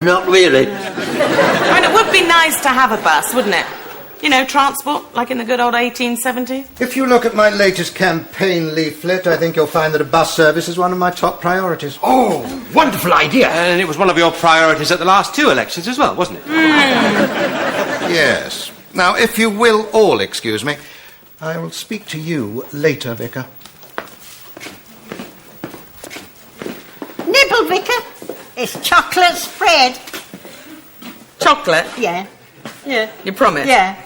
Not really. I mean, it would be nice to have a bus, wouldn't it? You know, transport, like in the good old 1870s. If you look at my latest campaign leaflet, I think you'll find that a bus service is one of my top priorities. Oh, wonderful idea. And it was one of your priorities at the last 2 elections as well, wasn't it? Yes. Now, if you will all excuse me, I will speak to you later, Vicar. Nibble, Vicar. It's chocolate spread. Chocolate? Yeah. Yeah. You promise? Yeah.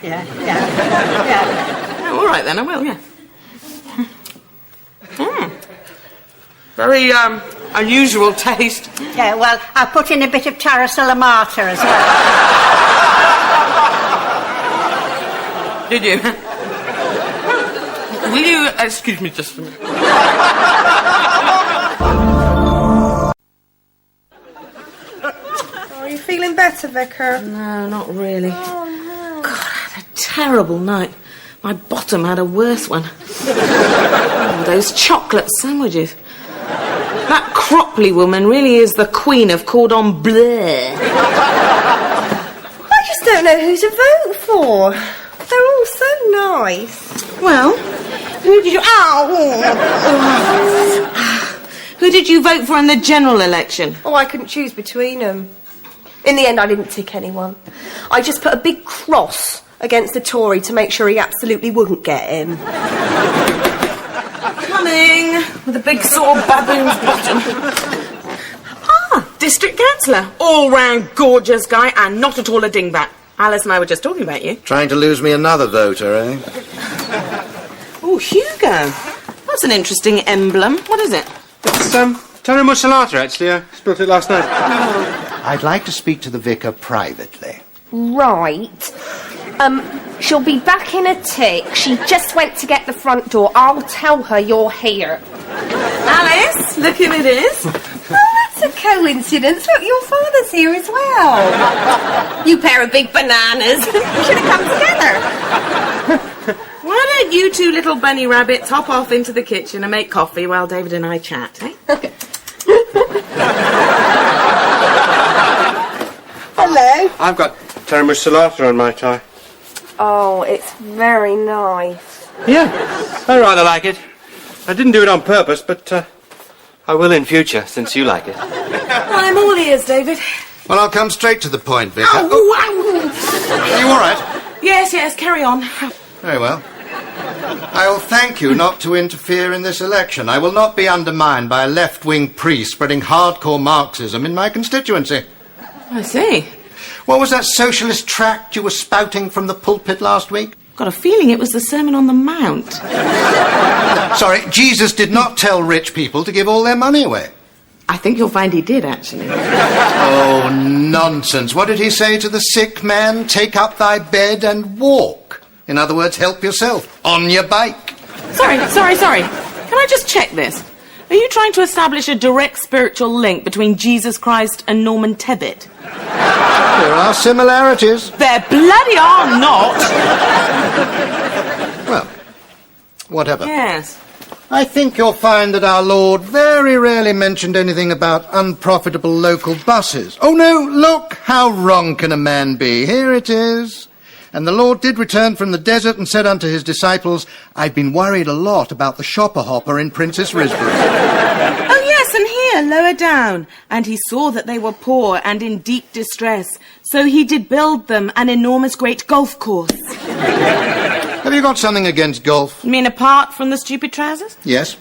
Oh, all right, then, I will, yeah. Very, unusual taste. Yeah, well, I put in a bit of tarrasalamater as well. Did you? Will you excuse me just a minute? Are you feeling better, Vicar? No, not really. Oh, no. God, I had a terrible night. My bottom had a worse one. Oh, those chocolate sandwiches. That Cropley woman really is the queen of cordon bleu. I just don't know who to vote for. They're all so nice. Well, who did you... Who did you vote for in the general election? Oh, I couldn't choose between them. In the end, I didn't tick anyone. I just put a big cross against the Tory to make sure he absolutely wouldn't get in. Coming with a big sore baboon's bottom. District councillor. All-round gorgeous guy and not at all a dingbat. Alice and I were just talking about you. Trying to lose me another voter, eh? Oh, Hugo. That's an interesting emblem. What is it? It's, Tony Mussolata, actually. I spilt it last night. I'd like to speak to the vicar privately. Right. She'll be back in a tick. She just went to get the front door. I'll tell her you're here. Alice, look who it is. Oh, that's a coincidence. Look, your father's here as well. You pair of big bananas. We should have come together. Why don't you two little bunny rabbits hop off into the kitchen and make coffee while David and I chat, eh? Hello. I've got Tony Mussolata on my tie. Oh, it's very nice. Yeah, I rather like it. I didn't do it on purpose, but I will in future, since you like it. I'm all ears, David. Well, I'll come straight to the point, Vicar. Ow, Are you all right? Yes, carry on. Very well. I will thank you not to interfere in this election. I will not be undermined by a left-wing priest spreading hardcore Marxism in my constituency. I see. What was that socialist tract you were spouting from the pulpit last week? Got a feeling it was the Sermon on the Mount. Sorry, Jesus did not tell rich people to give all their money away. I think you'll find he did, actually. Oh, nonsense. What did he say to the sick man? Take up thy bed and walk. In other words, help yourself. On your bike. Sorry. Can I just check this? Are you trying to establish a direct spiritual link between Jesus Christ and Norman Tebbit? There are similarities. There bloody are not! Well, whatever. Yes. I think you'll find that our Lord very rarely mentioned anything about unprofitable local buses. Oh no, look, how wrong can a man be? Here it is. And the Lord did return from the desert and said unto his disciples, I've been worried a lot about the shopper hopper in Princess Risborough. Oh yes, and here, lower down. And he saw that they were poor and in deep distress, so he did build them an enormous great golf course. Have you got something against golf? You mean apart from the stupid trousers? Yes.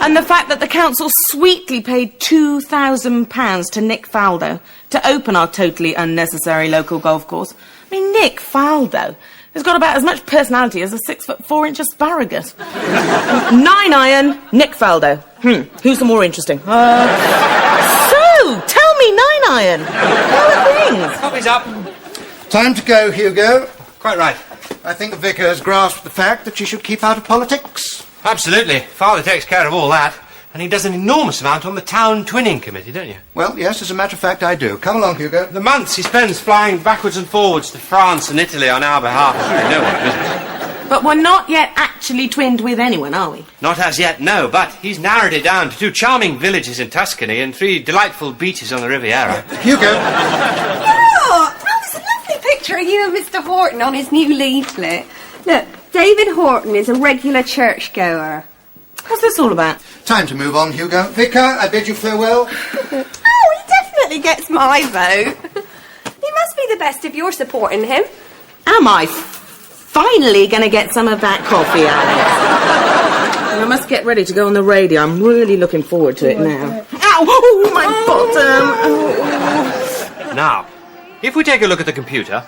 And the fact that the council sweetly paid £2,000 to Nick Faldo to open our totally unnecessary local golf course. I mean, Nick Faldo has got about as much personality as a 6'4" asparagus. 9-iron, Nick Faldo. Who's the more interesting? So, tell me 9-iron. How are things? Coffee's up. Time to go, Hugo. Quite right. I think the vicar has grasped the fact that she should keep out of politics. Absolutely. Father takes care of all that. And he does an enormous amount on the town twinning committee, don't you? Well, yes, as a matter of fact, I do. Come along, Hugo. The months he spends flying backwards and forwards to France and Italy on our behalf is really no one's business. But we're not yet actually twinned with anyone, are we? Not as yet, no, but he's narrowed it down to 2 charming villages in Tuscany and 3 delightful beaches on the Riviera. Hugo. Oh, that's a lovely picture of you and Mr. Horton on his new leaflet. Look, David Horton is a regular churchgoer. What's this all about? Time to move on, Hugo. Vicar, I bid you farewell. Oh, he definitely gets my vote. He must be the best if you're supporting him. Am I finally going to get some of that coffee, Alex? And I must get ready to go on the radio. I'm really looking forward to it now. Ow! Oh, my bottom! Oh. Now, if we take a look at the computer,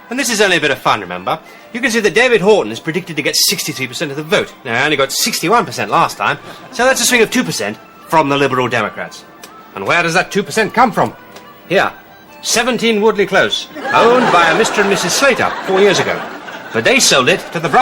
and this is only a bit of fun, remember, you can see that David Horton is predicted to get 63% of the vote. Now, I only got 61% last time, so that's a swing of 2% from the Liberal Democrats. And where does that 2% come from? Here, 17 Woodley Close, owned by a Mr. and Mrs. Slater 4 years ago. But they sold it to the